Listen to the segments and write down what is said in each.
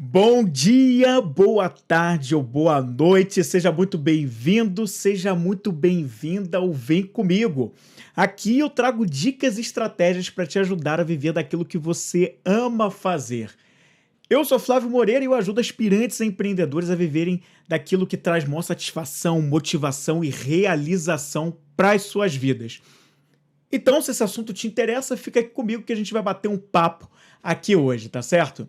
Bom dia, boa tarde ou boa noite, seja muito bem-vindo, seja muito bem-vinda ao Vem Comigo. Aqui eu trago dicas e estratégias para te ajudar a viver daquilo que você ama fazer. Eu sou Flávio Moreira e eu ajudo aspirantes a empreendedores a viverem daquilo que traz maior satisfação, motivação e realização para as suas vidas. Então, se esse assunto te interessa, fica aqui comigo que a gente vai bater um papo aqui hoje, tá certo?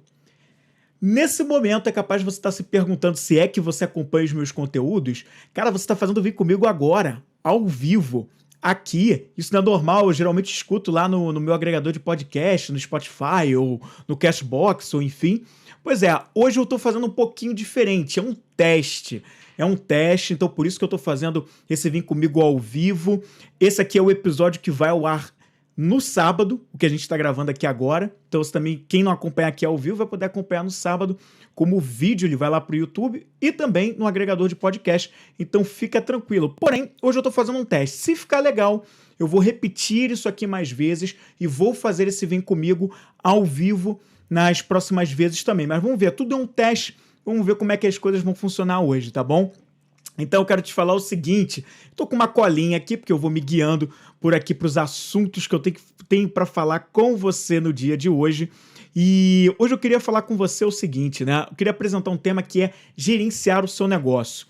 Nesse momento, é capaz de você estar se perguntando se é que você acompanha os meus conteúdos. Cara, você está fazendo Vir Comigo agora, ao vivo, aqui. Isso não é normal, eu geralmente escuto lá no meu agregador de podcast, no Spotify ou no Cashbox, ou enfim. Pois é, hoje eu estou fazendo um pouquinho diferente, é um teste. É um teste, então por isso que eu estou fazendo esse Vim Comigo ao vivo. Esse aqui é o episódio que vai ao ar no sábado, o que a gente está gravando aqui agora. Então, você também, quem não acompanha aqui ao vivo, vai poder acompanhar no sábado, como vídeo, ele vai lá para o YouTube e também no agregador de podcast. Então, fica tranquilo. Porém, hoje eu estou fazendo um teste. Se ficar legal, eu vou repetir isso aqui mais vezes e vou fazer esse Vem Comigo ao vivo nas próximas vezes também. Mas vamos ver, tudo é um teste. Vamos ver como é que as coisas vão funcionar hoje, tá bom? Então eu quero te falar o seguinte, estou com uma colinha aqui, porque eu vou me guiando por aqui para os assuntos que eu tenho para falar com você no dia de hoje. E hoje eu queria falar com você o seguinte, né? Eu queria apresentar um tema que é gerenciar o seu negócio.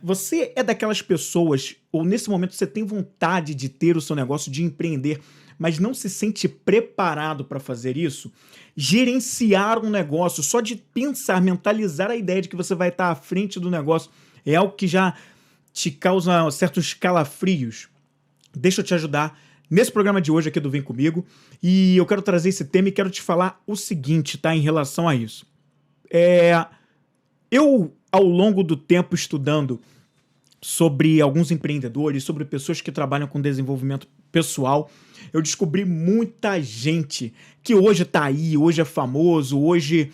Você é daquelas pessoas, ou nesse momento você tem vontade de ter o seu negócio, de empreender, mas não se sente preparado para fazer isso? Gerenciar um negócio, só de pensar, mentalizar a ideia de que você vai estar à frente do negócio, é algo que já te causa certos calafrios. Deixa eu te ajudar nesse programa de hoje aqui do Vem Comigo. E eu quero trazer esse tema e quero te falar o seguinte, tá? Em relação a isso. Eu, ao longo do tempo estudando sobre alguns empreendedores, sobre pessoas que trabalham com desenvolvimento pessoal, eu descobri muita gente que hoje tá aí, hoje é famoso, hoje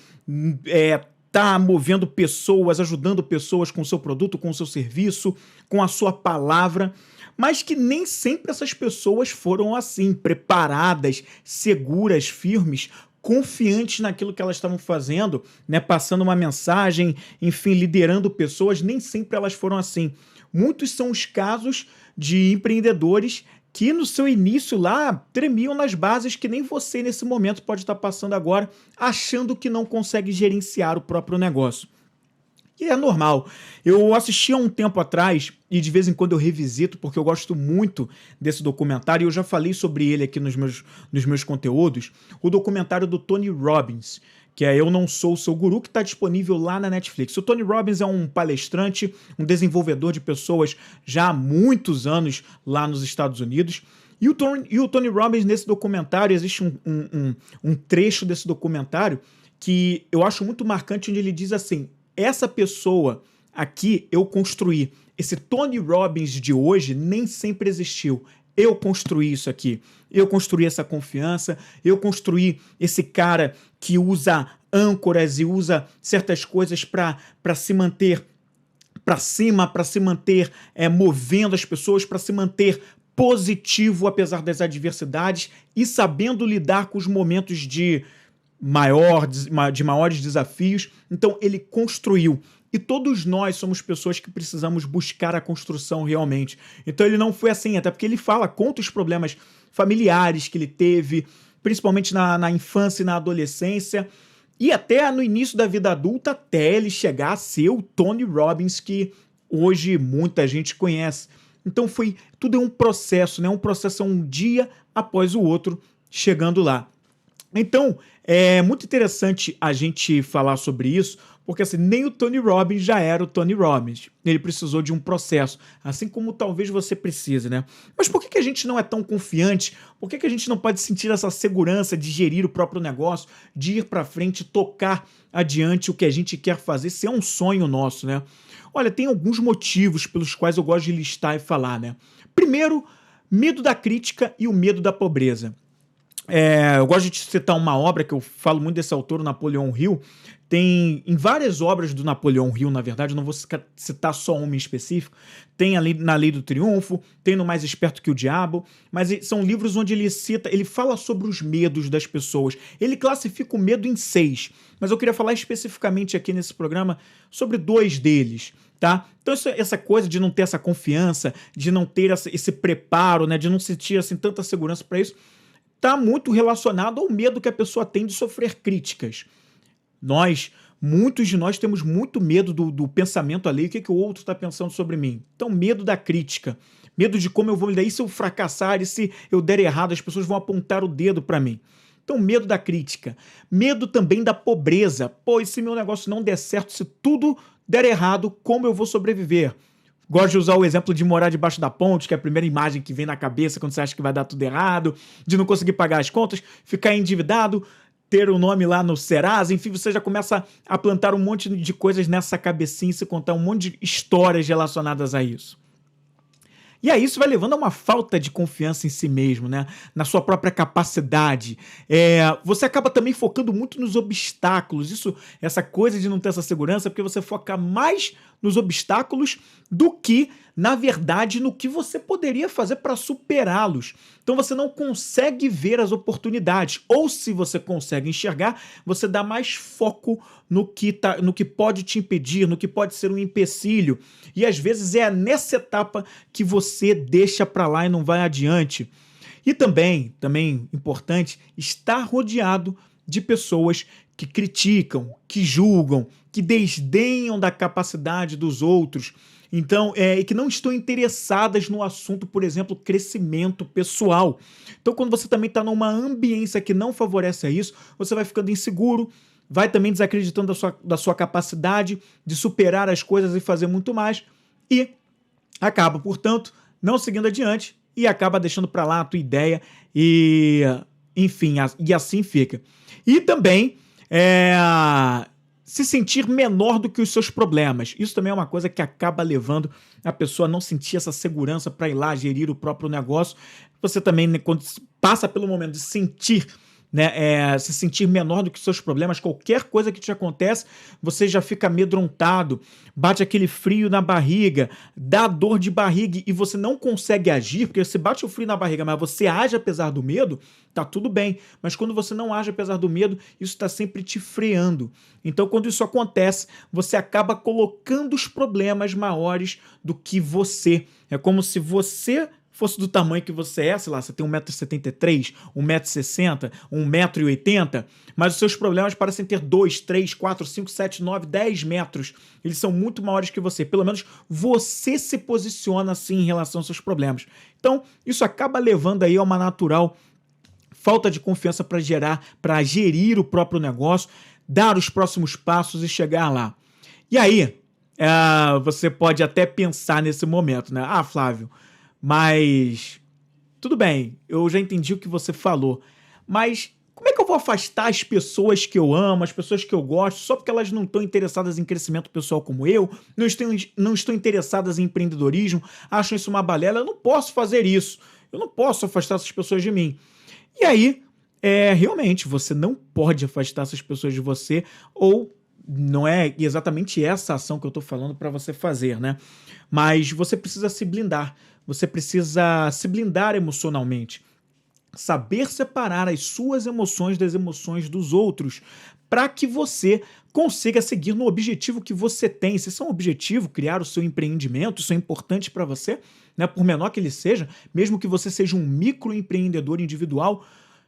tá movendo pessoas, ajudando pessoas com o seu produto, com o seu serviço, com a sua palavra, mas que nem sempre essas pessoas foram assim, preparadas, seguras, firmes, confiantes naquilo que elas estavam fazendo, né, passando uma mensagem, enfim, liderando pessoas, nem sempre elas foram assim. Muitos são os casos de empreendedores que no seu início lá tremiam nas bases, que nem você nesse momento pode estar passando agora, achando que não consegue gerenciar o próprio negócio. E é normal. Eu assisti há um tempo atrás, e de vez em quando eu revisito, porque eu gosto muito desse documentário, e eu já falei sobre ele aqui nos meus conteúdos, o documentário do Tony Robbins, que é Eu Não Sou o Seu Guru, que está disponível lá na Netflix. O Tony Robbins é um palestrante, um desenvolvedor de pessoas já há muitos anos lá nos Estados Unidos. E o Tony Robbins, nesse documentário, existe um trecho desse documentário que eu acho muito marcante, onde ele diz assim: essa pessoa aqui eu construí. Esse Tony Robbins de hoje nem sempre existiu. Eu construí isso aqui. Eu construí essa confiança. Eu construí esse cara que usa âncoras e usa certas coisas para se manter para cima, para se manter movendo as pessoas, para se manter positivo apesar das adversidades e sabendo lidar com os momentos de maiores desafios. Então ele construiu. E todos nós somos pessoas que precisamos buscar a construção realmente. Então ele não foi assim, até porque ele conta os problemas familiares que ele teve, principalmente na infância e na adolescência, e até no início da vida adulta, até ele chegar a ser o Tony Robbins que hoje muita gente conhece. Então tudo é um processo, né? Um processo um dia após o outro chegando lá. Então, é muito interessante a gente falar sobre isso, porque assim, nem o Tony Robbins já era o Tony Robbins. Ele precisou de um processo, assim como talvez você precise, né? Mas por que a gente não é tão confiante? Por que a gente não pode sentir essa segurança de gerir o próprio negócio, de ir para frente, tocar adiante o que a gente quer fazer, se é um sonho nosso, né? Olha, tem alguns motivos pelos quais eu gosto de listar e falar, né? Primeiro, medo da crítica e o medo da pobreza. Eu gosto de citar uma obra que eu falo muito desse autor, o Napoleão Hill. Tem em várias obras do Napoleão Hill, na verdade, eu não vou citar só uma em específico. Tem ali na Lei do Triunfo, tem no Mais Esperto que o Diabo, mas são livros onde ele fala sobre os medos das pessoas. Ele classifica o medo em 6, mas eu queria falar especificamente aqui nesse programa sobre 2 deles. Tá? Então essa coisa de não ter essa confiança, de não ter esse preparo, né, de não sentir assim, tanta segurança para isso, está muito relacionado ao medo que a pessoa tem de sofrer críticas. Muitos de nós temos muito medo do pensamento alheio, o que o outro está pensando sobre mim. Então, medo da crítica, medo de como eu vou lidar, e se eu fracassar, e se eu der errado, as pessoas vão apontar o dedo para mim. Então, medo da crítica. Medo também da pobreza. Pô, e se meu negócio não der certo, se tudo der errado, como eu vou sobreviver? Gosto de usar o exemplo de morar debaixo da ponte, que é a primeira imagem que vem na cabeça quando você acha que vai dar tudo errado, de não conseguir pagar as contas, ficar endividado, ter o nome lá no Serasa, enfim, você já começa a plantar um monte de coisas nessa cabecinha e se contar um monte de histórias relacionadas a isso. E aí isso vai levando a uma falta de confiança em si mesmo, né? Na sua própria capacidade. Você acaba também focando muito nos obstáculos. Essa coisa de não ter essa segurança, porque você foca mais nos obstáculos do que, na verdade, no que você poderia fazer para superá-los. Então você não consegue ver as oportunidades. Ou se você consegue enxergar, você dá mais foco no que pode te impedir, no que pode ser um empecilho. E às vezes é nessa etapa que você deixa para lá e não vai adiante. E também importante, estar rodeado de pessoas que criticam, que julgam, que desdenham da capacidade dos outros. Então, e que não estão interessadas no assunto, por exemplo, crescimento pessoal. Então, quando você também está numa ambiência que não favorece a isso, você vai ficando inseguro, vai também desacreditando da sua capacidade de superar as coisas e fazer muito mais, e acaba, portanto, não seguindo adiante e acaba deixando para lá a tua ideia e, enfim, e assim fica. E também se sentir menor do que os seus problemas. Isso também é uma coisa que acaba levando a pessoa a não sentir essa segurança para ir lá gerir o próprio negócio. Você também, né, quando passa pelo momento de sentir, né, se sentir menor do que os seus problemas, qualquer coisa que te acontece, você já fica amedrontado, bate aquele frio na barriga, dá dor de barriga e você não consegue agir, porque você bate o frio na barriga, mas você age apesar do medo, tá tudo bem. Mas quando você não age apesar do medo, isso está sempre te freando. Então, quando isso acontece, você acaba colocando os problemas maiores do que você. É como se você fosse do tamanho que você é, sei lá, você tem 1,73 m, 1,60 m, 1,80 m, mas os seus problemas parecem ter 2, 3, 4, 5, 7, 9, 10 metros. Eles são muito maiores que você. Pelo menos você se posiciona assim em relação aos seus problemas. Então, isso acaba levando aí a uma natural falta de confiança para gerir o próprio negócio, dar os próximos passos e chegar lá. E aí, você pode até pensar nesse momento, né? Ah, Flávio, mas tudo bem, eu já entendi o que você falou, mas como é que eu vou afastar as pessoas que eu amo, as pessoas que eu gosto, só porque elas não estão interessadas em crescimento pessoal como eu, não estão interessadas em empreendedorismo, acham isso uma balela? Eu não posso fazer isso, eu não posso afastar essas pessoas de mim. E aí, realmente, você não pode afastar essas pessoas de você, ou não é exatamente essa ação que eu estou falando para você fazer, né? Mas você precisa se blindar. Você precisa se blindar emocionalmente. Saber separar as suas emoções das emoções dos outros para que você consiga seguir no objetivo que você tem. Se esse é um objetivo, criar o seu empreendimento, isso é importante para você, né? Por menor que ele seja, mesmo que você seja um microempreendedor individual,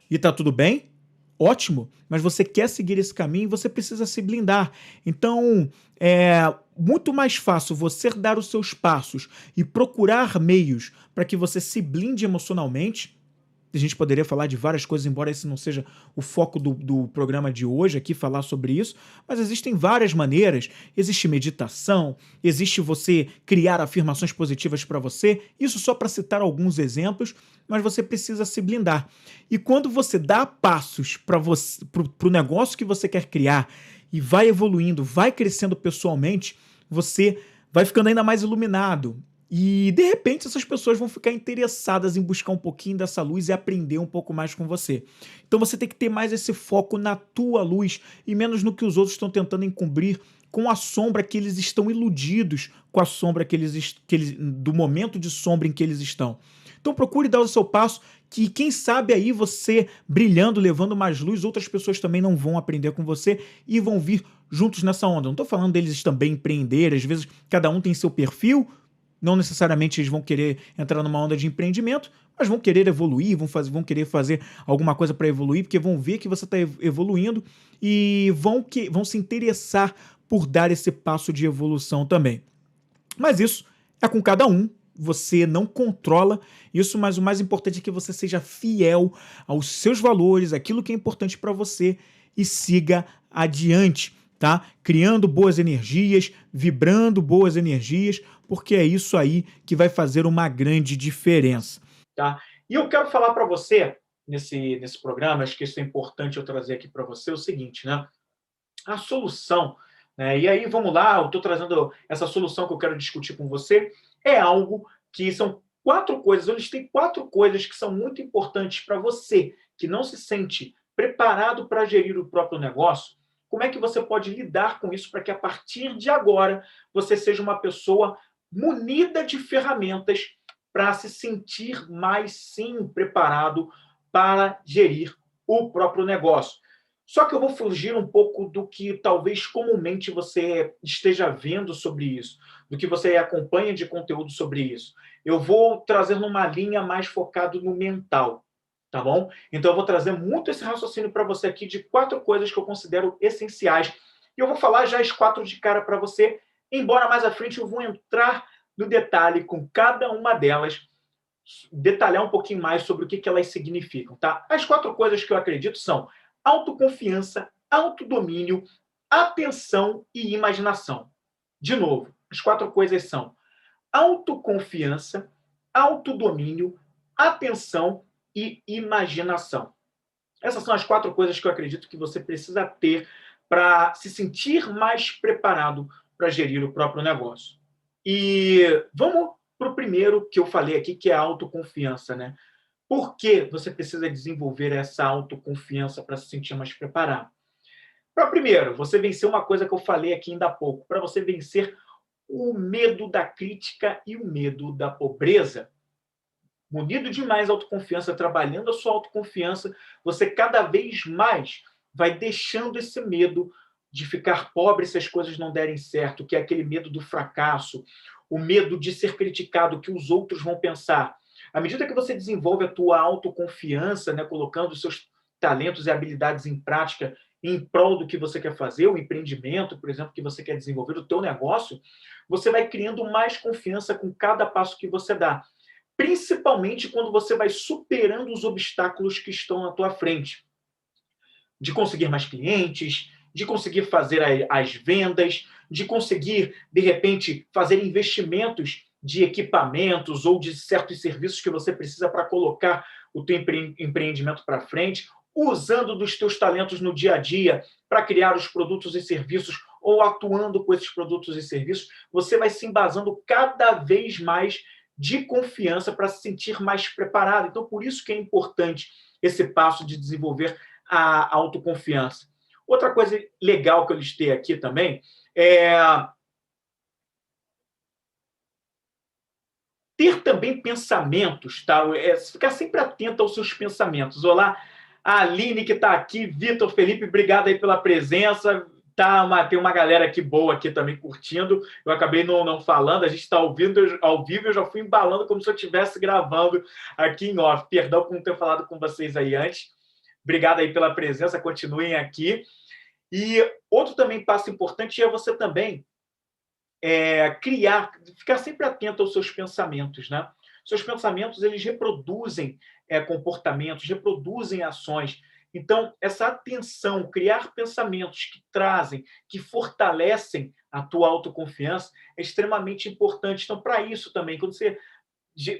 e tá tudo bem, ótimo, mas você quer seguir esse caminho, você precisa se blindar. Então, é muito mais fácil você dar os seus passos e procurar meios para que você se blinde emocionalmente. A gente poderia falar de várias coisas, embora esse não seja o foco do programa de hoje aqui, falar sobre isso, mas existem várias maneiras. Existe meditação, existe você criar afirmações positivas para você, isso só para citar alguns exemplos, mas você precisa se blindar. E quando você dá passos para o negócio que você quer criar e vai evoluindo, vai crescendo pessoalmente, você vai ficando ainda mais iluminado. E, de repente, essas pessoas vão ficar interessadas em buscar um pouquinho dessa luz e aprender um pouco mais com você. Então você tem que ter mais esse foco na tua luz e menos no que os outros estão tentando encobrir com a sombra que eles estão iludidos com a sombra do momento de sombra em que eles estão. Então procure dar o seu passo, que quem sabe aí você brilhando, levando mais luz, outras pessoas também não vão aprender com você e vão vir juntos nessa onda. Não estou falando deles também empreender, às vezes cada um tem seu perfil, não necessariamente eles vão querer entrar numa onda de empreendimento, mas vão querer evoluir, vão querer fazer alguma coisa para evoluir, porque vão ver que você está evoluindo e vão se interessar por dar esse passo de evolução também. Mas isso é com cada um, você não controla isso, mas o mais importante é que você seja fiel aos seus valores, aquilo que é importante para você e siga adiante, tá? Criando boas energias, vibrando boas energias, porque é isso aí que vai fazer uma grande diferença, tá? E eu quero falar para você nesse programa, acho que isso é importante eu trazer aqui para você, é o seguinte, né? A solução, né? E aí vamos lá, eu estou trazendo essa solução que eu quero discutir com você, é algo que são 4 coisas, eu listei 4 coisas que são muito importantes para você, que não se sente preparado para gerir o próprio negócio. Como é que você pode lidar com isso para que a partir de agora você seja uma pessoa munida de ferramentas para se sentir mais sim preparado para gerir o próprio negócio. Só que eu vou fugir um pouco do que talvez comumente você esteja vendo sobre isso, do que você acompanha de conteúdo sobre isso. Eu vou trazer numa linha mais focado no mental, tá bom? Então eu vou trazer muito esse raciocínio para você aqui de 4 coisas que eu considero essenciais. E eu vou falar já as 4 de cara para você, embora mais à frente eu vou entrar no detalhe com cada uma delas, detalhar um pouquinho mais sobre o que elas significam, tá? As 4 coisas que eu acredito são autoconfiança, autodomínio, atenção e imaginação. De novo, as 4 coisas são autoconfiança, autodomínio, atenção e imaginação. Essas são as 4 coisas que eu acredito que você precisa ter para se sentir mais preparado para gerir o próprio negócio. E vamos para o primeiro que eu falei aqui, que é a autoconfiança, né? Por que você precisa desenvolver essa autoconfiança para se sentir mais preparado? Para primeiro, você vencer uma coisa que eu falei aqui ainda há pouco, para você vencer o medo da crítica e o medo da pobreza. Munido de mais autoconfiança, trabalhando a sua autoconfiança, você cada vez mais vai deixando esse medo de ficar pobre se as coisas não derem certo, que é aquele medo do fracasso, o medo de ser criticado, o que os outros vão pensar. À medida que você desenvolve a tua autoconfiança, né, colocando os seus talentos e habilidades em prática em prol do que você quer fazer, o empreendimento, por exemplo, que você quer desenvolver, o teu negócio, você vai criando mais confiança com cada passo que você dá, principalmente quando você vai superando os obstáculos que estão na tua frente, de conseguir mais clientes, de conseguir fazer as vendas, de conseguir, de repente, fazer investimentos de equipamentos ou de certos serviços que você precisa para colocar o teu empreendimento para frente, usando dos teus talentos no dia a dia para criar os produtos e serviços ou atuando com esses produtos e serviços, você vai se embasando cada vez mais de confiança para se sentir mais preparado. Então, por isso que é importante esse passo de desenvolver a autoconfiança. Outra coisa legal que eu listei aqui também é ter também pensamentos, tá? Ficar sempre atento aos seus pensamentos. Olá, a Aline que está aqui, Vitor, Felipe, obrigado aí pela presença. Tem uma galera aqui boa aqui também curtindo. Eu acabei não falando, a gente está ao vivo, eu já fui embalando como se eu estivesse gravando aqui em off. Perdão por não ter falado com vocês aí antes. Obrigado aí pela presença, continuem aqui. E outro também passo importante é você também ficar sempre atento aos seus pensamentos, né? Seus pensamentos, eles reproduzem comportamentos, reproduzem ações. Então, essa atenção, criar pensamentos que trazem, que fortalecem a tua autoconfiança é extremamente importante. Então, para isso também, quando você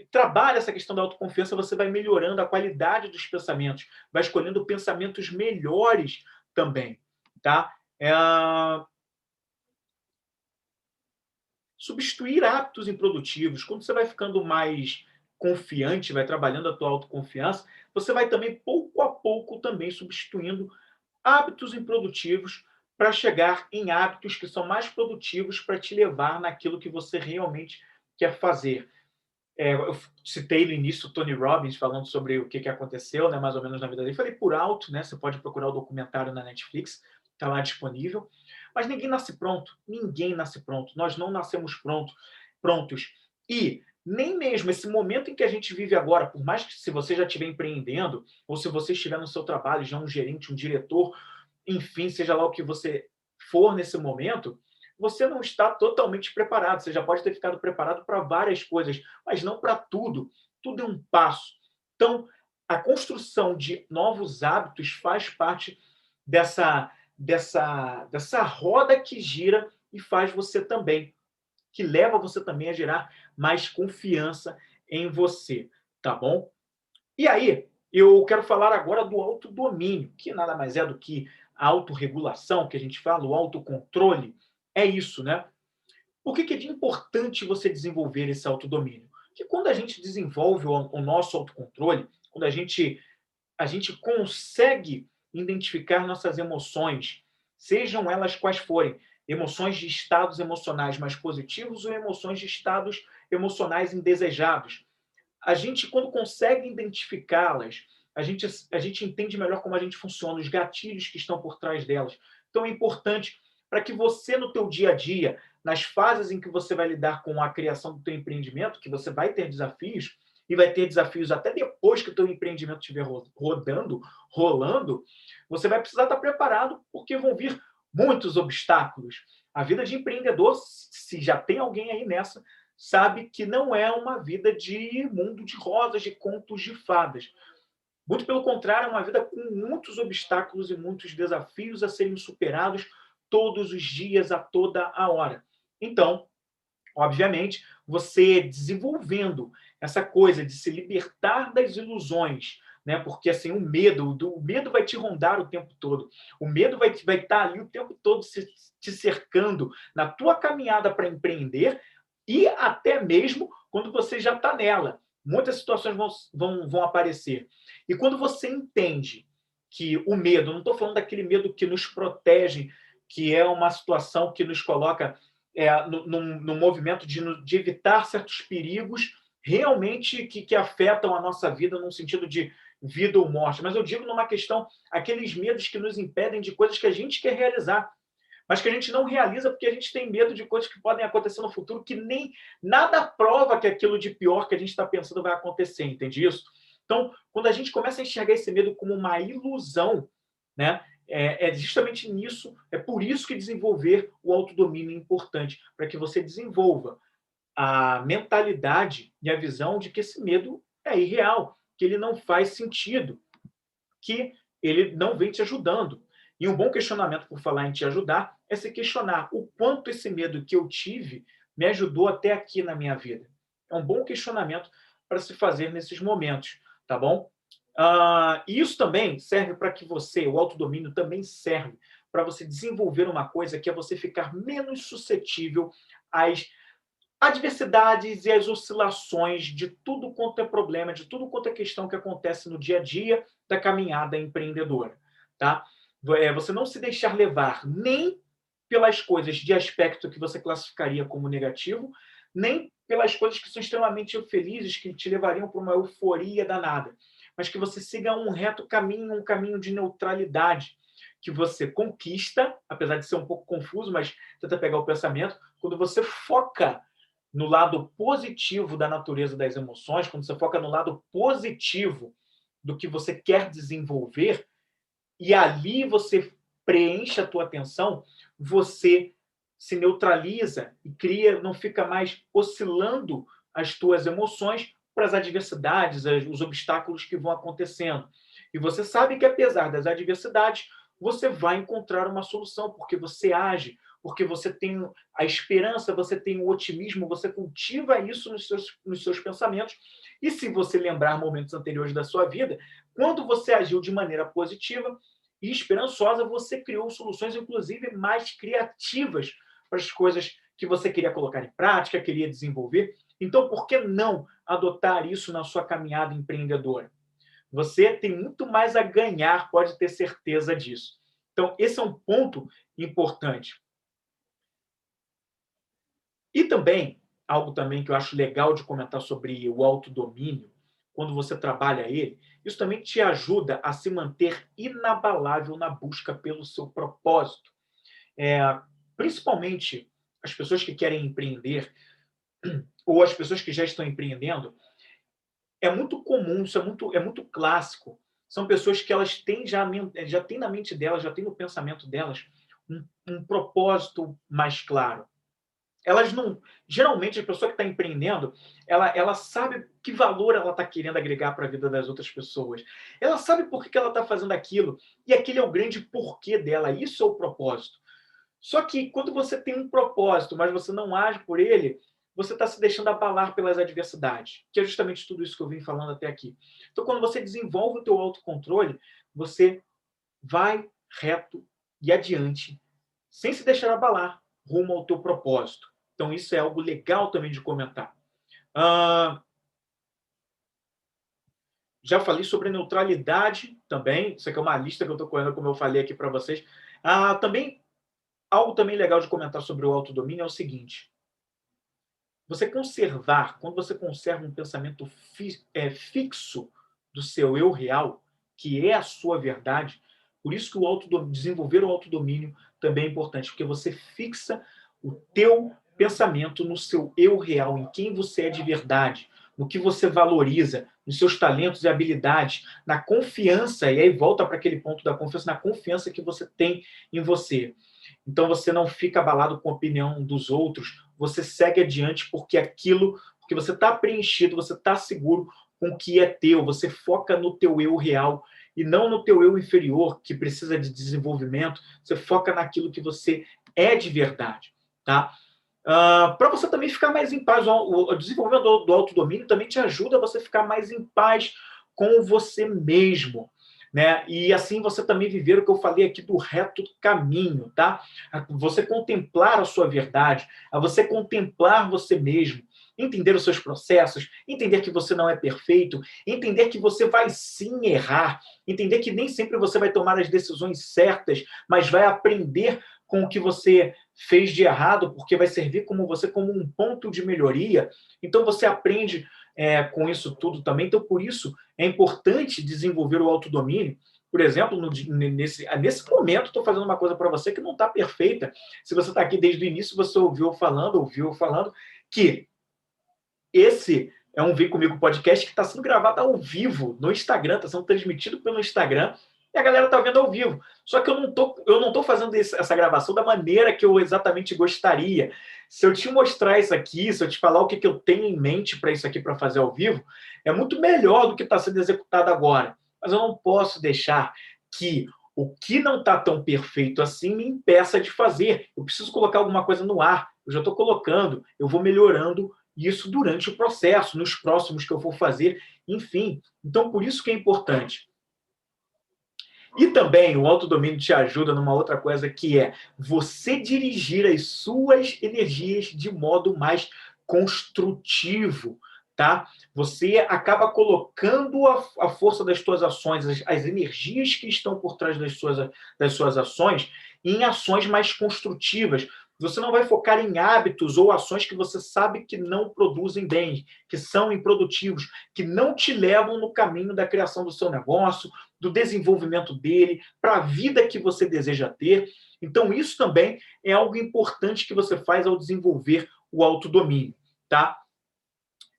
trabalha essa questão da autoconfiança, você vai melhorando a qualidade dos pensamentos, vai escolhendo pensamentos melhores também, tá? substituir hábitos improdutivos. Quando você vai ficando mais confiante, vai trabalhando a tua autoconfiança, você vai também, pouco a pouco, também substituindo hábitos improdutivos para chegar em hábitos que são mais produtivos para te levar naquilo que você realmente quer fazer. Eu citei no início o Tony Robbins falando sobre o que aconteceu, né, mais ou menos na vida dele. Falei por alto, né? Você pode procurar o documentário na Netflix, está lá disponível. Mas ninguém nasce pronto, ninguém nasce pronto. Nós não nascemos prontos. E nem mesmo esse momento em que a gente vive agora, por mais que se você já estiver empreendendo, ou se você estiver no seu trabalho, já um gerente, um diretor, enfim, seja lá o que você for nesse momento, você não está totalmente preparado. Você já pode ter ficado preparado para várias coisas, mas não para tudo. Tudo é um passo. Então, a construção de novos hábitos faz parte dessa roda que gira e faz você também, que leva você também a gerar mais confiança em você, tá bom? E aí, eu quero falar agora do autodomínio, que nada mais é do que a autorregulação, que a gente fala, o autocontrole. É isso, né? Por que é importante você desenvolver esse autodomínio? Porque quando a gente desenvolve o nosso autocontrole, quando a gente consegue identificar nossas emoções, sejam elas quais forem, emoções de estados emocionais mais positivos ou emoções de estados emocionais indesejados. A gente, quando consegue identificá-las, a gente entende melhor como a gente funciona, os gatilhos que estão por trás delas. Então, é importante para que você, no teu dia a dia, nas fases em que você vai lidar com a criação do teu empreendimento, que você vai ter desafios, e vai ter desafios até depois que o teu empreendimento estiver rolando, você vai precisar estar preparado, porque vão vir muitos obstáculos. A vida de empreendedor, se já tem alguém aí nessa, sabe que não é uma vida de mundo de rosas, de contos de fadas. Muito pelo contrário, é uma vida com muitos obstáculos e muitos desafios a serem superados todos os dias, a toda a hora. Então, obviamente, você desenvolvendo essa coisa de se libertar das ilusões, né? Porque assim, o medo vai te rondar o tempo todo. O medo vai estar ali o tempo todo te cercando na tua caminhada para empreender e até mesmo quando você já está nela. Muitas situações vão aparecer. E quando você entende que o medo, não estou falando daquele medo que nos protege, que é uma situação que nos coloca no movimento de evitar certos perigos realmente que afetam a nossa vida num sentido de vida ou morte. Mas eu digo numa questão, aqueles medos que nos impedem de coisas que a gente quer realizar, mas que a gente não realiza porque a gente tem medo de coisas que podem acontecer no futuro, que nem nada prova que aquilo de pior que a gente está pensando vai acontecer, entende isso? Então, quando a gente começa a enxergar esse medo como uma ilusão, né, é justamente nisso, é por isso que desenvolver o autodomínio é importante, para que você desenvolva a mentalidade e a visão de que esse medo é irreal, que ele não faz sentido, que ele não vem te ajudando. E um bom questionamento, por falar em te ajudar, é se questionar o quanto esse medo que eu tive me ajudou até aqui na minha vida. É um bom questionamento para se fazer nesses momentos, tá bom? E isso também serve para que você, o autodomínio também serve para você desenvolver uma coisa que é você ficar menos suscetível às adversidades e as oscilações de tudo quanto é problema, de tudo quanto é questão que acontece no dia a dia da caminhada empreendedora, tá? Você não se deixar levar nem pelas coisas de aspecto que você classificaria como negativo, nem pelas coisas que são extremamente felizes, que te levariam para uma euforia danada, mas que você siga um reto caminho, um caminho de neutralidade, que você conquista, apesar de ser um pouco confuso, mas tenta pegar o pensamento, quando você foca no lado positivo da natureza das emoções, quando você foca no lado positivo do que você quer desenvolver, e ali você preenche a tua atenção, você se neutraliza e cria, não fica mais oscilando as tuas emoções para as adversidades, os obstáculos que vão acontecendo. E você sabe que, apesar das adversidades, você vai encontrar uma solução, porque você age, porque você tem a esperança, você tem o otimismo, você cultiva isso nos seus pensamentos. E se você lembrar momentos anteriores da sua vida, quando você agiu de maneira positiva e esperançosa, você criou soluções, inclusive, mais criativas para as coisas que você queria colocar em prática, queria desenvolver. Então, por que não adotar isso na sua caminhada empreendedora? Você tem muito mais a ganhar, pode ter certeza disso. Então, esse é um ponto importante. E também, algo também que eu acho legal de comentar sobre o autodomínio, quando você trabalha ele, isso também te ajuda a se manter inabalável na busca pelo seu propósito. É, Principalmente as pessoas que querem empreender, ou as pessoas que já estão empreendendo, é muito comum, isso é muito clássico. São pessoas que elas têm já têm na mente delas, já têm no pensamento delas um propósito mais claro. Elas não. Geralmente, a pessoa que está empreendendo, ela sabe que valor ela está querendo agregar para a vida das outras pessoas. Ela sabe por que ela está fazendo aquilo. E aquele é o grande porquê dela. Isso é o propósito. Só que quando você tem um propósito, mas você não age por ele, você está se deixando abalar pelas adversidades, que é justamente tudo isso que eu vim falando até aqui. Então, quando você desenvolve o teu autocontrole, você vai reto e adiante, sem se deixar abalar, rumo ao teu propósito. Então, isso é algo legal também de comentar. Ah, já falei sobre neutralidade também. Isso aqui é uma lista que eu estou correndo, como eu falei aqui para vocês. Também, algo também legal de comentar sobre o autodomínio é o seguinte. Quando você conserva um pensamento fixo do seu eu real, que é a sua verdade, por isso que desenvolver o autodomínio também é importante, porque você fixa o teu pensamento no seu eu real, em quem você é de verdade, no que você valoriza, nos seus talentos e habilidades, na confiança, e aí volta para aquele ponto da confiança, na confiança que você tem em você. Então você não fica abalado com a opinião dos outros, você segue adiante porque você está preenchido, você está seguro com o que é teu, você foca no teu eu real e não no teu eu inferior, que precisa de desenvolvimento, você foca naquilo que você é de verdade, tá? Para você também ficar mais em paz, o desenvolvimento do autodomínio também te ajuda a você ficar mais em paz com você mesmo, né? E assim você também viver o que eu falei aqui do reto caminho, tá? Você contemplar a sua verdade, a você contemplar você mesmo, entender os seus processos, entender que você não é perfeito, entender que você vai sim errar, entender que nem sempre você vai tomar as decisões certas, mas vai aprender com o que você fez de errado, porque vai servir como um ponto de melhoria. Então você aprende com isso tudo também. Então, por isso, é importante desenvolver o autodomínio. Por exemplo, nesse momento, estou fazendo uma coisa para você que não está perfeita. Se você está aqui desde o início, você ouviu falando que esse é um Vem Comigo podcast que está sendo gravado ao vivo no Instagram, está sendo transmitido pelo Instagram, e a galera está vendo ao vivo. Só que eu não tô fazendo essa gravação da maneira que eu exatamente gostaria. Se eu te mostrar isso aqui, se eu te falar o que eu tenho em mente para isso aqui para fazer ao vivo, é muito melhor do que está sendo executado agora. Mas eu não posso deixar que o que não está tão perfeito assim me impeça de fazer. Eu preciso colocar alguma coisa no ar. Eu já estou colocando, eu vou melhorando isso durante o processo, nos próximos que eu for fazer, enfim. Então, por isso que é importante. E também o autodomínio te ajuda numa outra coisa que é você dirigir as suas energias de modo mais construtivo, tá? Você acaba colocando a força das suas ações, as energias que estão por trás das suas ações, em ações mais construtivas. Você não vai focar em hábitos ou ações que você sabe que não produzem bem, que são improdutivos, que não te levam no caminho da criação do seu negócio, do desenvolvimento dele, para a vida que você deseja ter. Então, isso também é algo importante que você faz ao desenvolver o autodomínio, tá?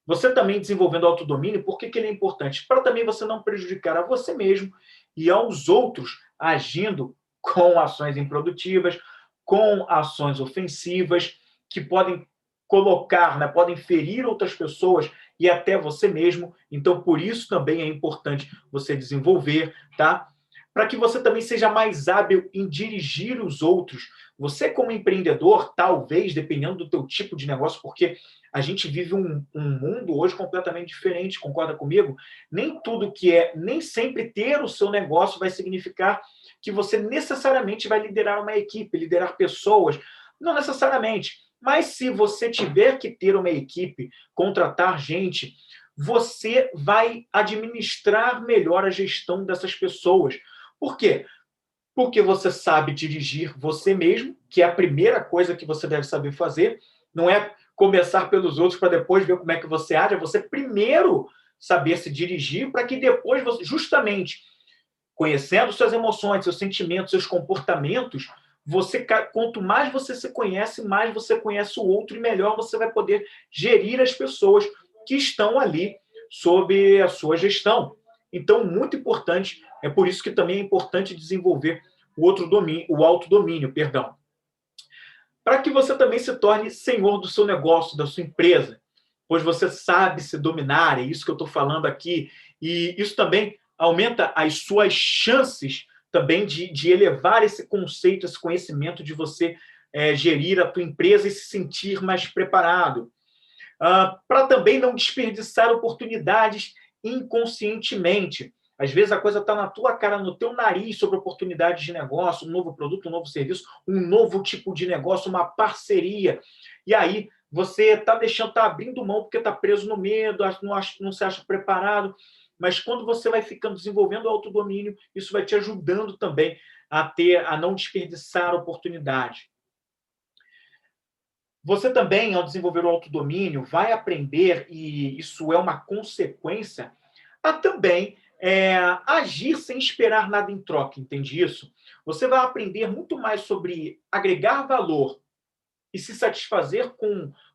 Você também desenvolvendo o autodomínio, por que ele é importante? Para também você não prejudicar a você mesmo e aos outros agindo com ações improdutivas, com ações ofensivas, que podem colocar, né, podem ferir outras pessoas e até você mesmo. Então, por isso também é importante você desenvolver, tá? Para que você também seja mais hábil em dirigir os outros. Você, como empreendedor, talvez, dependendo do teu tipo de negócio, porque a gente vive um mundo hoje completamente diferente, concorda comigo? Nem sempre ter o seu negócio vai significar que você necessariamente vai liderar uma equipe, liderar pessoas. Não necessariamente. Mas se você tiver que ter uma equipe, contratar gente, você vai administrar melhor a gestão dessas pessoas. Por quê? Porque você sabe dirigir você mesmo, que é a primeira coisa que você deve saber fazer. Não é começar pelos outros para depois ver como é que você age, é você primeiro saber se dirigir para que depois você, justamente conhecendo suas emoções, seus sentimentos, seus comportamentos, você, quanto mais você se conhece, mais você conhece o outro e melhor você vai poder gerir as pessoas que estão ali sob a sua gestão. Então, muito importante, é por isso que também é importante desenvolver o outro domínio, o autodomínio, perdão, para que você também se torne senhor do seu negócio, da sua empresa, pois você sabe se dominar, é isso que eu estou falando aqui, e isso também aumenta as suas chances também de elevar esse conceito, esse conhecimento de você gerir a tua empresa e se sentir mais preparado. Para também não desperdiçar oportunidades inconscientemente. Às vezes a coisa está na tua cara, no teu nariz, sobre oportunidades de negócio, um novo produto, um novo serviço, um novo tipo de negócio, uma parceria. E aí você está deixando, está abrindo mão porque está preso no medo, não se acha preparado. Mas quando você vai ficando desenvolvendo o autodomínio, isso vai te ajudando também a não desperdiçar oportunidade. Você também, ao desenvolver o autodomínio, vai aprender, e isso é uma consequência, a também agir sem esperar nada em troca, entende isso? Você vai aprender muito mais sobre agregar valor e se satisfazer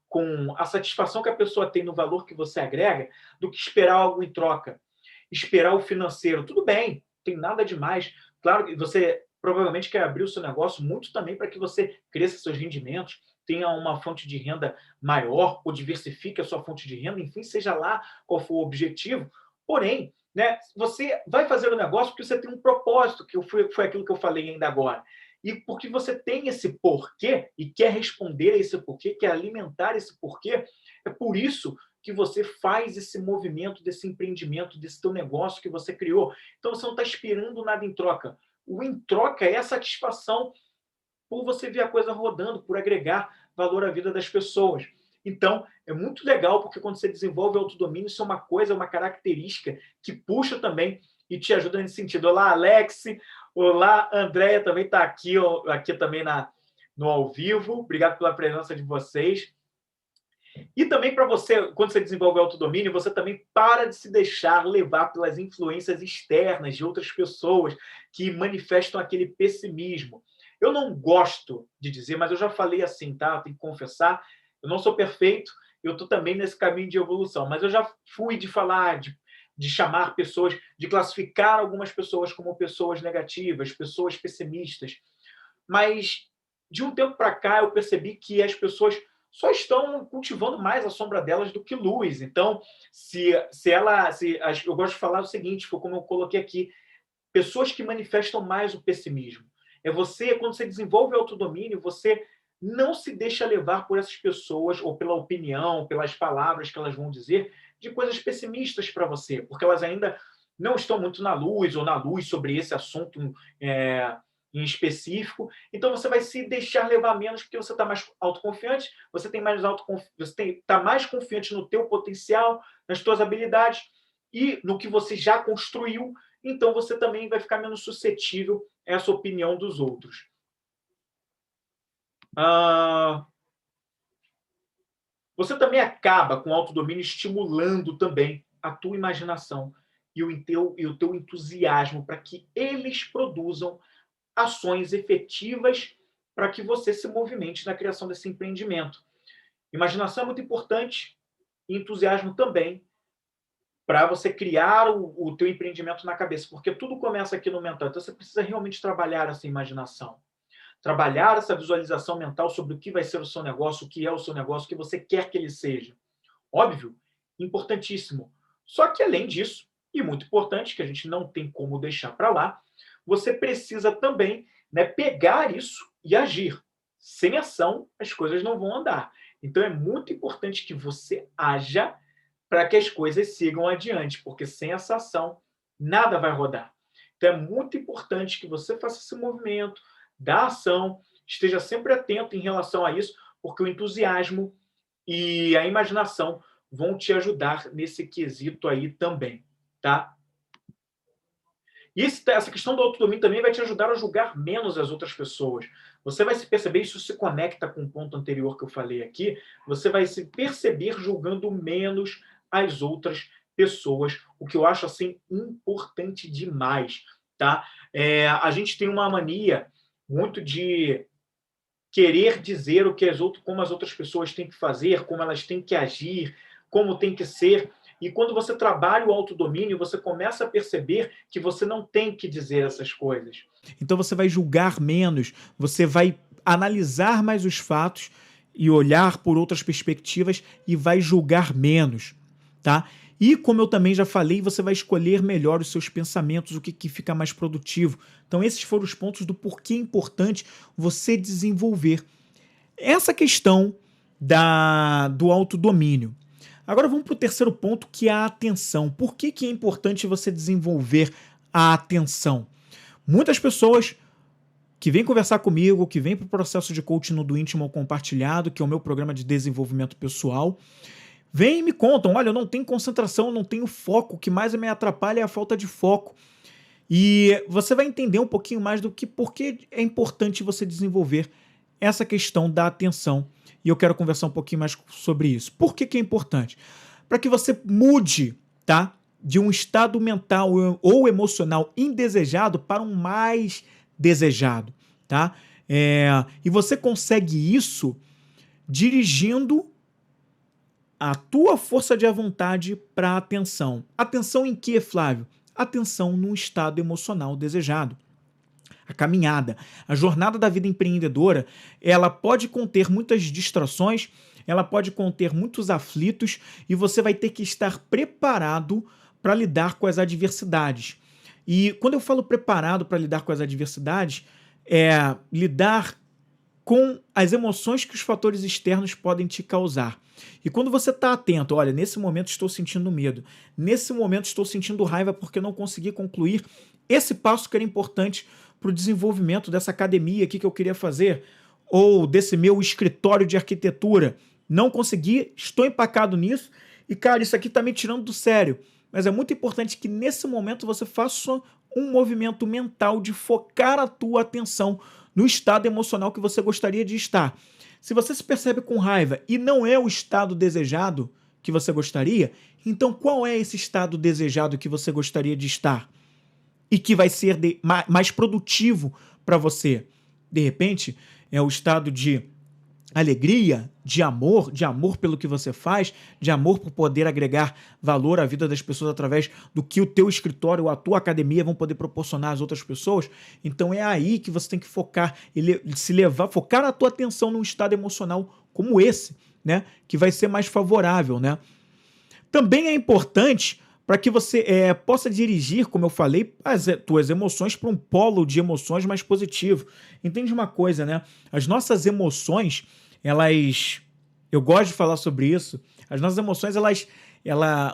com a satisfação que a pessoa tem no valor que você agrega, do que esperar algo em troca. Esperar o financeiro, tudo bem, não tem nada demais. Claro que você provavelmente quer abrir o seu negócio muito também para que você cresça seus rendimentos, tenha uma fonte de renda maior, ou diversifique a sua fonte de renda, enfim, seja lá qual for o objetivo. Porém, né, você vai fazer o negócio porque você tem um propósito, que foi aquilo que eu falei ainda agora. E porque você tem esse porquê e quer responder a esse porquê, quer alimentar esse porquê, é por isso que você faz esse movimento desse empreendimento, desse teu negócio que você criou. Então você não está esperando nada em troca. O em troca é a satisfação por você ver a coisa rodando, por agregar valor à vida das pessoas. Então, é muito legal, porque quando você desenvolve autodomínio, isso é uma coisa, uma característica que puxa também e te ajuda nesse sentido. Olá, Alex. Olá, Andréia também está aqui também no ao vivo. Obrigado pela presença de vocês. E também para você, quando você desenvolve o autodomínio, você também para de se deixar levar pelas influências externas de outras pessoas que manifestam aquele pessimismo. Eu não gosto de dizer, mas eu já falei assim, tá? Eu tenho que confessar, eu não sou perfeito, eu estou também nesse caminho de evolução, mas eu já fui de falar, de chamar pessoas, de classificar algumas pessoas como pessoas negativas, pessoas pessimistas. Mas de um tempo para cá eu percebi que as pessoas só estão cultivando mais a sombra delas do que luz. Então, eu gosto de falar o seguinte, foi como eu coloquei aqui, pessoas que manifestam mais o pessimismo. É você, quando você desenvolve o autodomínio, você não se deixa levar por essas pessoas, ou pela opinião, pelas palavras que elas vão dizer, de coisas pessimistas para você, porque elas ainda não estão muito na luz, ou na luz sobre esse assunto em específico. Então você vai se deixar levar menos, porque você está mais autoconfiante, você está mais confiante no teu potencial, nas tuas habilidades e no que você já construiu. Então você também vai ficar menos suscetível a essa opinião dos outros. Você também acaba com o autodomínio estimulando também a tua imaginação e o teu entusiasmo para que eles produzam ações efetivas para que você se movimente na criação desse empreendimento. Imaginação é muito importante, e entusiasmo também, para você criar o teu empreendimento na cabeça, porque tudo começa aqui no mental. Então você precisa realmente trabalhar essa imaginação, trabalhar essa visualização mental sobre o que vai ser o seu negócio, o que é o seu negócio, o que você quer que ele seja. Óbvio, importantíssimo. Só que além disso, e muito importante, que a gente não tem como deixar para lá, você precisa também, né, pegar isso e agir. Sem ação, as coisas não vão andar. Então é muito importante que você haja para que as coisas sigam adiante, porque sem essa ação, nada vai rodar. Então é muito importante que você faça esse movimento da ação, esteja sempre atento em relação a isso, porque o entusiasmo e a imaginação vão te ajudar nesse quesito aí também, tá? E essa questão do autodomínio também vai te ajudar a julgar menos as outras pessoas. Você vai se perceber, isso se conecta com o ponto anterior que eu falei aqui, você vai se perceber julgando menos as outras pessoas, o que eu acho, assim, importante demais, tá? A gente tem uma mania muito de querer dizer o que como as outras pessoas têm que fazer, como elas têm que agir, como tem que ser. E quando você trabalha o autodomínio, você começa a perceber que você não tem que dizer essas coisas. Então você vai julgar menos, você vai analisar mais os fatos e olhar por outras perspectivas e vai julgar menos, tá? E como eu também já falei, você vai escolher melhor os seus pensamentos, o que fica mais produtivo. Então esses foram os pontos do porquê é importante você desenvolver essa questão do autodomínio. Agora vamos para o terceiro ponto, que é a atenção. Por que é importante você desenvolver a atenção? Muitas pessoas que vêm conversar comigo, que vêm para o processo de coaching no do íntimo compartilhado, que é o meu programa de desenvolvimento pessoal, vêm e me contam, olha, eu não tenho concentração, eu não tenho foco, o que mais me atrapalha é a falta de foco. E você vai entender um pouquinho mais do que por que é importante você desenvolver essa questão da atenção. E eu quero conversar um pouquinho mais sobre isso. Por que é importante? Para que você mude, tá, de um estado mental ou emocional indesejado para um mais desejado, tá? E você consegue isso dirigindo a tua força de vontade para a atenção. Atenção em quê, Flávio? Atenção num estado emocional desejado. A caminhada, a jornada da vida empreendedora, ela pode conter muitas distrações, ela pode conter muitos aflitos e você vai ter que estar preparado para lidar com as adversidades. E quando eu falo preparado para lidar com as adversidades, é lidar com as emoções que os fatores externos podem te causar. E quando você está atento, olha, nesse momento estou sentindo medo, nesse momento estou sentindo raiva porque não consegui concluir esse passo que era importante para o desenvolvimento dessa academia aqui que eu queria fazer, ou desse meu escritório de arquitetura. Não consegui, estou empacado nisso, e cara, isso aqui está me tirando do sério. Mas é muito importante que nesse momento você faça um movimento mental de focar a tua atenção no estado emocional que você gostaria de estar. Se você se percebe com raiva e não é o estado desejado que você gostaria, então qual é esse estado desejado que você gostaria de estar? E que vai ser mais produtivo para você? De repente, é o estado de alegria, de amor pelo que você faz, de amor por poder agregar valor à vida das pessoas através do que o teu escritório ou a tua academia vão poder proporcionar às outras pessoas. Então é aí que você tem que focar, focar a tua atenção num estado emocional como esse, né? Que vai ser mais favorável, né? Também é importante para que você possa dirigir, como eu falei, as tuas emoções para um polo de emoções mais positivo. Entende uma coisa, né? As nossas emoções, eu gosto de falar sobre isso, as nossas emoções,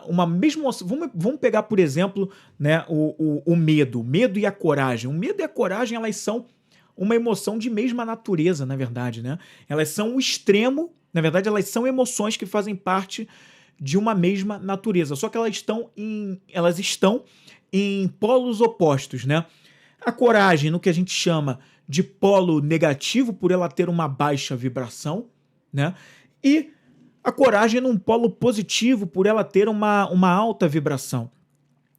uma mesma... Vamos pegar, por exemplo, né, o medo e a coragem. O medo e a coragem, elas são uma emoção de mesma natureza, na verdade, né? Elas são o extremo, na verdade, elas são emoções que fazem parte de uma mesma natureza, só que elas estão em polos opostos, né? A coragem, no que a gente chama de polo negativo, por ela ter uma baixa vibração, né? E a coragem num polo positivo, por ela ter uma alta vibração.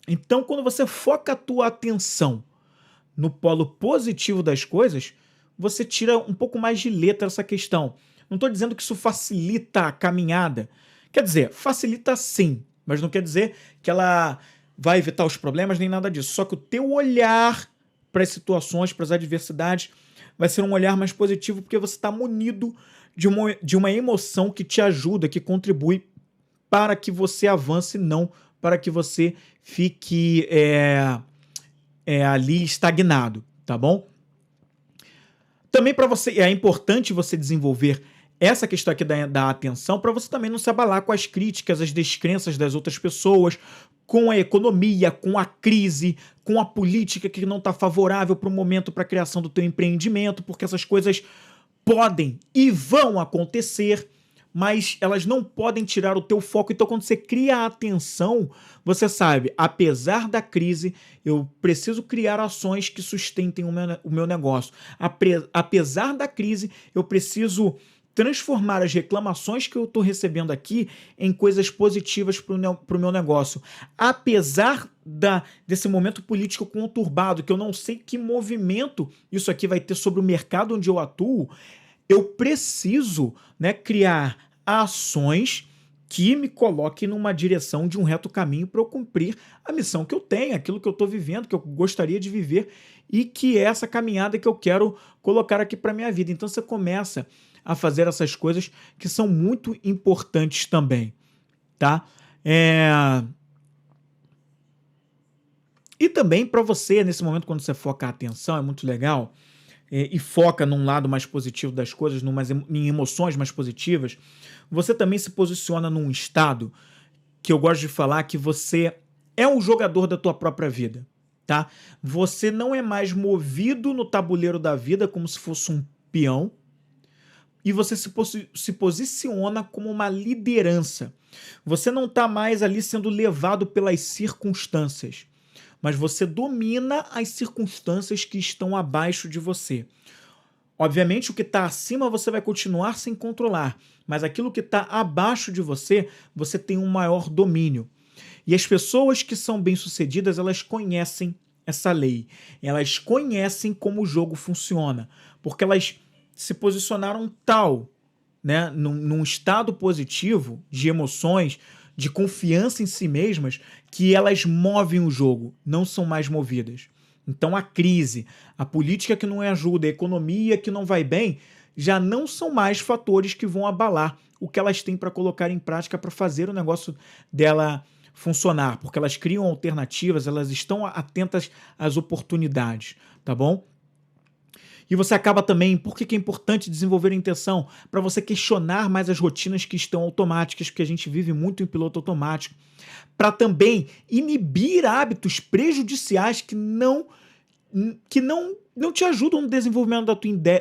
Então, quando você foca a tua atenção no polo positivo das coisas, você tira um pouco mais de letra essa questão. Não estou dizendo que isso facilita a caminhada. Quer dizer, facilita sim, mas não quer dizer que ela vai evitar os problemas nem nada disso. Só que o teu olhar para as situações, para as adversidades, vai ser um olhar mais positivo porque você está munido de uma emoção que te ajuda, que contribui para que você avance, não para que você fique ali estagnado, tá bom? Também para você é importante você desenvolver essa questão aqui da atenção para você também não se abalar com as críticas, as descrenças das outras pessoas, com a economia, com a crise, com a política que não está favorável para o momento para a criação do teu empreendimento, porque essas coisas podem e vão acontecer, mas elas não podem tirar o teu foco. Então, quando você cria a atenção, você sabe, apesar da crise, eu preciso criar ações que sustentem o meu negócio. Apesar da crise, eu preciso transformar as reclamações que eu estou recebendo aqui em coisas positivas para o meu negócio. Apesar desse momento político conturbado, que eu não sei que movimento isso aqui vai ter sobre o mercado onde eu atuo, eu preciso, né, criar ações que me coloquem numa direção de um reto caminho para eu cumprir a missão que eu tenho, aquilo que eu estou vivendo, que eu gostaria de viver e que é essa caminhada que eu quero colocar aqui para minha vida. Então você começa a fazer essas coisas que são muito importantes também, tá? E também para você, nesse momento, quando você foca a atenção, é muito legal, e foca num lado mais positivo das coisas, em emoções mais positivas, você também se posiciona num estado que eu gosto de falar que você é um jogador da tua própria vida, tá? Você não é mais movido no tabuleiro da vida como se fosse um peão, e você se posiciona como uma liderança. Você não está mais ali sendo levado pelas circunstâncias, mas você domina as circunstâncias que estão abaixo de você. Obviamente, o que está acima você vai continuar sem controlar, mas aquilo que está abaixo de você, você tem um maior domínio. E as pessoas que são bem-sucedidas, elas conhecem essa lei. Elas conhecem como o jogo funciona, porque elas se posicionaram né, num estado positivo de emoções, de confiança em si mesmas, que elas movem o jogo, não são mais movidas. Então a crise, a política que não ajuda, a economia que não vai bem, já não são mais fatores que vão abalar o que elas têm para colocar em prática para fazer o negócio dela funcionar, porque elas criam alternativas, elas estão atentas às oportunidades, tá bom? E você acaba também, por que é importante desenvolver a intenção? Para você questionar mais as rotinas que estão automáticas, porque a gente vive muito em piloto automático. Para também inibir hábitos prejudiciais que não te ajudam no desenvolvimento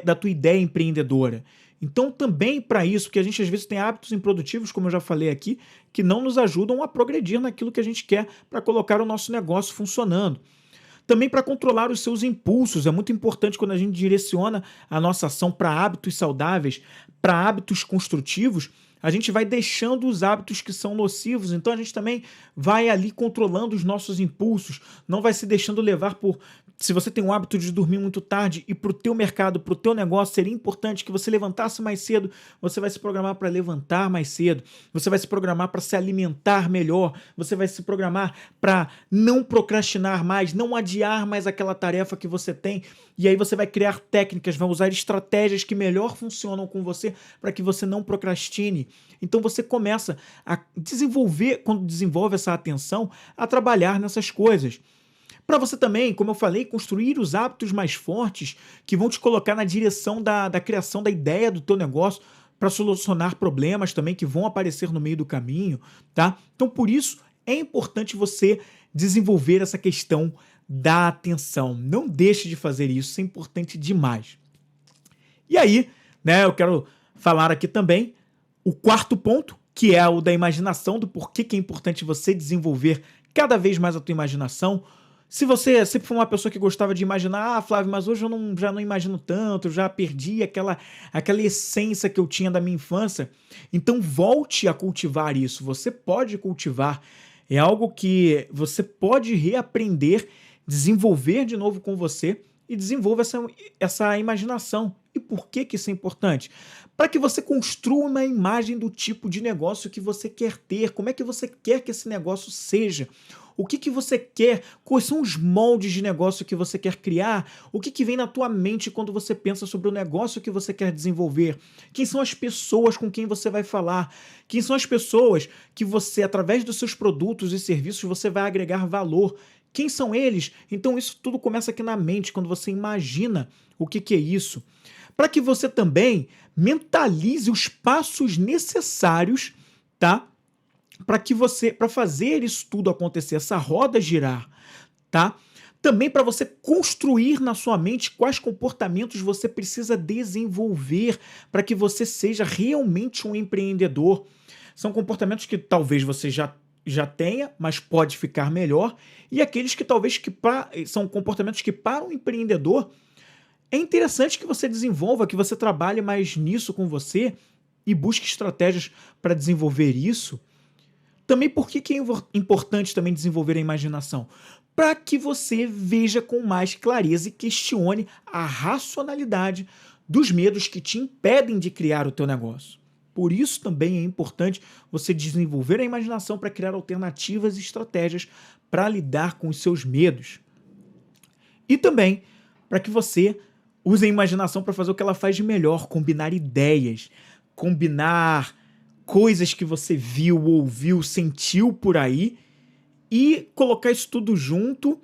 da tua ideia empreendedora. Então também para isso, porque a gente às vezes tem hábitos improdutivos, como eu já falei aqui, que não nos ajudam a progredir naquilo que a gente quer para colocar o nosso negócio funcionando. Também para controlar os seus impulsos. É muito importante quando a gente direciona a nossa ação para hábitos saudáveis, para hábitos construtivos, a gente vai deixando os hábitos que são nocivos. Então a gente também vai ali controlando os nossos impulsos, não vai se deixando levar por... Se você tem o hábito de dormir muito tarde e para o teu mercado, para o teu negócio, seria importante que você levantasse mais cedo, você vai se programar para levantar mais cedo, você vai se programar para se alimentar melhor, você vai se programar para não procrastinar mais, não adiar mais aquela tarefa que você tem, e aí você vai criar técnicas, vai usar estratégias que melhor funcionam com você para que você não procrastine. Então você começa a desenvolver, quando desenvolve essa atenção, a trabalhar nessas coisas. Para você também, como eu falei, construir os hábitos mais fortes que vão te colocar na direção da criação da ideia do teu negócio para solucionar problemas também que vão aparecer no meio do caminho, tá? Então, por isso, é importante você desenvolver essa questão da atenção. Não deixe de fazer isso, isso é importante demais. E aí, né, eu quero falar aqui também o quarto ponto, que é o da imaginação, do porquê que é importante você desenvolver cada vez mais a tua imaginação. Se você sempre foi uma pessoa que gostava de imaginar, Flávio, mas hoje eu já não imagino tanto, eu já perdi aquela essência que eu tinha da minha infância, então volte a cultivar isso. Você pode cultivar, é algo que você pode reaprender, desenvolver de novo com você e desenvolva essa imaginação. E por que isso é importante? Para que você construa uma imagem do tipo de negócio que você quer ter, como é que você quer que esse negócio seja, o que você quer, quais são os moldes de negócio que você quer criar, o que vem na tua mente quando você pensa sobre o negócio que você quer desenvolver, quem são as pessoas com quem você vai falar, quem são as pessoas que você, através dos seus produtos e serviços, você vai agregar valor, quem são eles? Então isso tudo começa aqui na mente, quando você imagina o que é isso. Para que você também mentalize os passos necessários, tá? Para fazer isso tudo acontecer, essa roda girar, tá? Também para você construir na sua mente quais comportamentos você precisa desenvolver para que você seja realmente um empreendedor. São comportamentos que talvez você já tenha, mas pode ficar melhor, e aqueles que talvez são comportamentos que para um empreendedor é interessante que você desenvolva, que você trabalhe mais nisso com você e busque estratégias para desenvolver isso. Também por que é importante também desenvolver a imaginação? Para que você veja com mais clareza e questione a racionalidade dos medos que te impedem de criar o teu negócio. Por isso também é importante você desenvolver a imaginação para criar alternativas e estratégias para lidar com os seus medos. E também para que você use a imaginação para fazer o que ela faz de melhor, combinar ideias, combinar coisas que você viu, ouviu, sentiu por aí e colocar isso tudo junto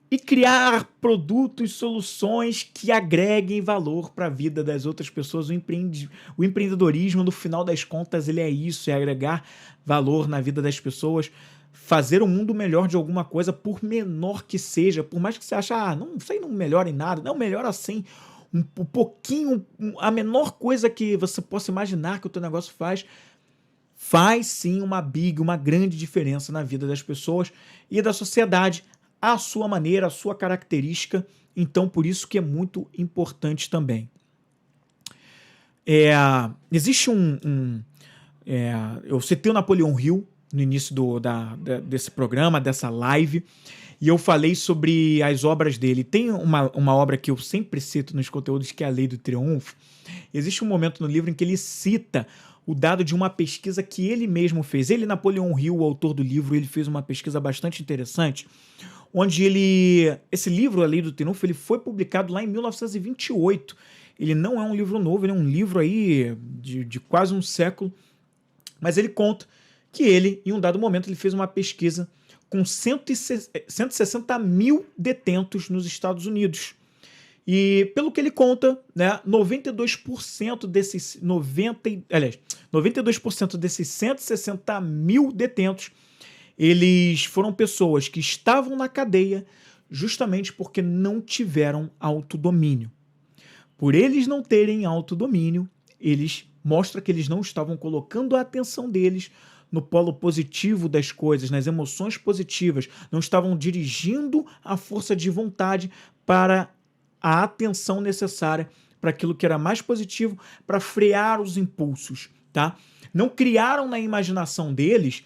e criar produtos, soluções que agreguem valor para a vida das outras pessoas. O empreendedorismo, no final das contas, ele é isso, é agregar valor na vida das pessoas, fazer o mundo melhor de alguma coisa, por menor que seja, por mais que você ache, não, isso aí não melhora em nada, não, melhora assim, um pouquinho, a menor coisa que você possa imaginar que o teu negócio faz sim uma grande diferença na vida das pessoas e da sociedade, à sua maneira, à sua característica. Então, por isso que é muito importante também. Existe eu citei o Napoleon Hill no início desse programa, dessa live, e eu falei sobre as obras dele. Tem uma obra que eu sempre cito nos conteúdos, que é A Lei do Triunfo. Existe um momento no livro em que ele cita o dado de uma pesquisa que ele mesmo fez. Ele, Napoleon Hill, o autor do livro, ele fez uma pesquisa bastante interessante, onde esse livro, A Lei do Triunfo, ele foi publicado lá em 1928. Ele não é um livro novo, ele é um livro aí de quase um século, mas ele conta que ele, em um dado momento, ele fez uma pesquisa com 160 mil detentos nos Estados Unidos. E pelo que ele conta, né, 92% desses 160 mil detentos, eles foram pessoas que estavam na cadeia justamente porque não tiveram autodomínio. Por eles não terem autodomínio, mostra que eles não estavam colocando a atenção deles no polo positivo das coisas, nas emoções positivas, não estavam dirigindo a força de vontade para a atenção necessária para aquilo que era mais positivo, para frear os impulsos, tá? Não criaram na imaginação deles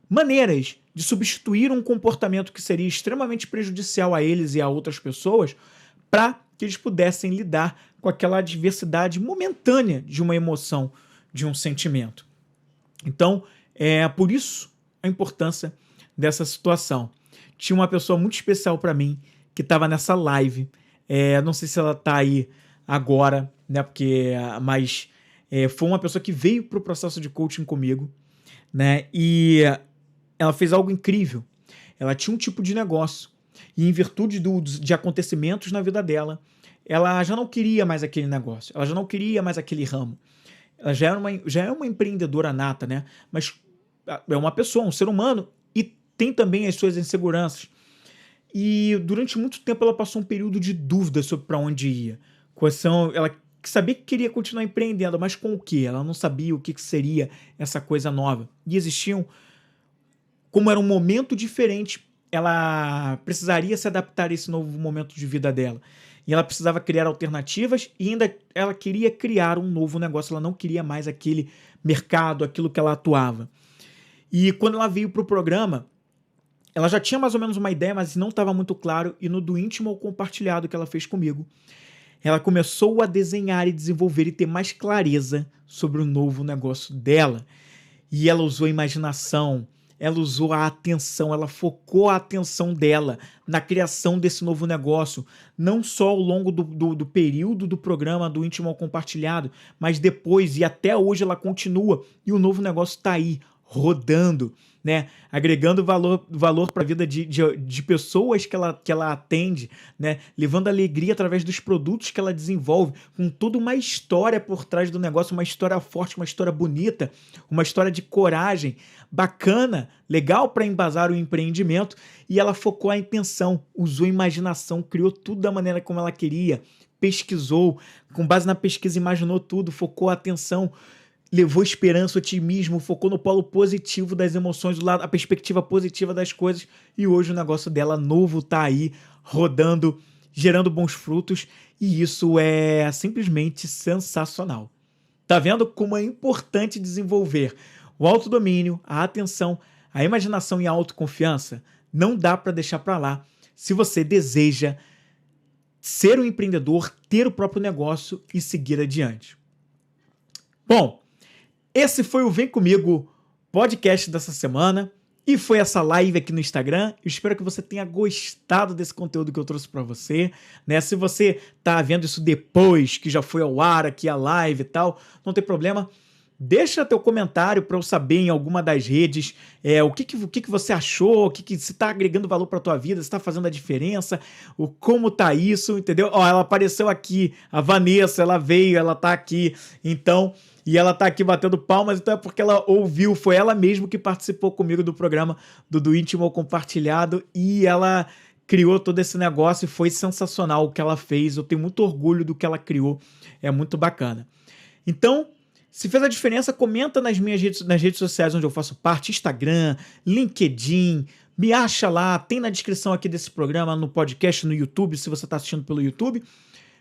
maneiras de substituir um comportamento que seria extremamente prejudicial a eles e a outras pessoas, para que eles pudessem lidar com aquela adversidade momentânea de uma emoção, de um sentimento. Então, por isso a importância dessa situação. Tinha uma pessoa muito especial para mim que estava nessa live. Não sei se ela está aí agora, né? Mas foi uma pessoa que veio para o processo de coaching comigo, né? E ela fez algo incrível. Ela tinha um tipo de negócio e, em virtude de acontecimentos na vida dela, ela já não queria mais aquele negócio, ela já não queria mais aquele ramo. Ela já é uma empreendedora nata, né? Mas é uma pessoa, um ser humano, e tem também as suas inseguranças. E durante muito tempo ela passou um período de dúvida sobre para onde ia. Ela sabia que queria continuar empreendendo, mas com o quê? Ela não sabia o que seria essa coisa nova. E como era um momento diferente, ela precisaria se adaptar a esse novo momento de vida dela. E ela precisava criar alternativas e ainda ela queria criar um novo negócio. Ela não queria mais aquele mercado, aquilo que ela atuava. E quando ela veio para o programa, ela já tinha mais ou menos uma ideia, mas não estava muito claro. E no do íntimo ao compartilhado que ela fez comigo, ela começou a desenhar e desenvolver e ter mais clareza sobre o novo negócio dela. E ela usou a imaginação, ela usou a atenção, ela focou a atenção dela na criação desse novo negócio, não só ao longo do período do programa do íntimo ao compartilhado, mas depois e até hoje ela continua, e o novo negócio está aí, rodando, né? Agregando valor para a vida de pessoas que ela atende, né? Levando alegria através dos produtos que ela desenvolve, com toda uma história por trás do negócio, uma história forte, uma história bonita, uma história de coragem, bacana, legal para embasar o empreendimento. E ela focou a intenção, usou a imaginação, criou tudo da maneira como ela queria, pesquisou, com base na pesquisa imaginou tudo, focou a atenção, levou esperança, otimismo, focou no polo positivo das emoções, do lado, a perspectiva positiva das coisas, e hoje o negócio dela novo tá aí, rodando, gerando bons frutos, e isso é simplesmente sensacional. Tá vendo como é importante desenvolver o autodomínio, a atenção, a imaginação e a autoconfiança? Não dá para deixar para lá se você deseja ser um empreendedor, ter o próprio negócio e seguir adiante. Bom, esse foi o Vem Comigo podcast dessa semana e foi essa live aqui no Instagram. Eu espero que você tenha gostado desse conteúdo que eu trouxe para você, né? Se você tá vendo isso depois que já foi ao ar aqui a live e tal, não tem problema. Deixa teu comentário para eu saber em alguma das redes o que você achou, se está agregando valor para tua vida, se está fazendo a diferença, como tá isso, entendeu? Ó, ela apareceu aqui, a Vanessa, ela veio, ela tá aqui, então, e ela tá aqui batendo palmas, então é porque ela ouviu, foi ela mesma que participou comigo do programa do Íntimo ao Compartilhado e ela criou todo esse negócio e foi sensacional o que ela fez, eu tenho muito orgulho do que ela criou, é muito bacana. Então, se fez a diferença, comenta nas redes sociais onde eu faço parte, Instagram, LinkedIn, me acha lá, tem na descrição aqui desse programa, no podcast, no YouTube, se você está assistindo pelo YouTube.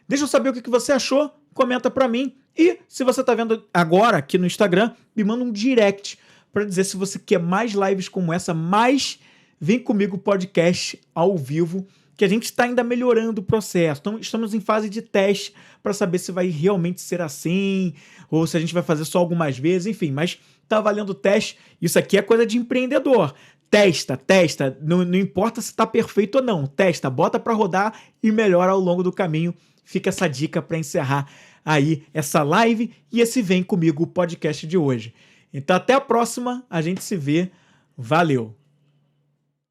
Deixa eu saber o que você achou, comenta para mim. E se você está vendo agora aqui no Instagram, me manda um direct para dizer se você quer mais lives como essa, mais Vem Comigo podcast ao vivo, que a gente está ainda melhorando o processo. Então, estamos em fase de teste para saber se vai realmente ser assim, ou se a gente vai fazer só algumas vezes, enfim, mas tá valendo o teste. Isso aqui é coisa de empreendedor. Testa, não importa se tá perfeito ou não, testa, bota para rodar e melhora ao longo do caminho. Fica essa dica para encerrar aí essa live e esse Vem Comigo podcast de hoje. Então, até a próxima, a gente se vê. Valeu!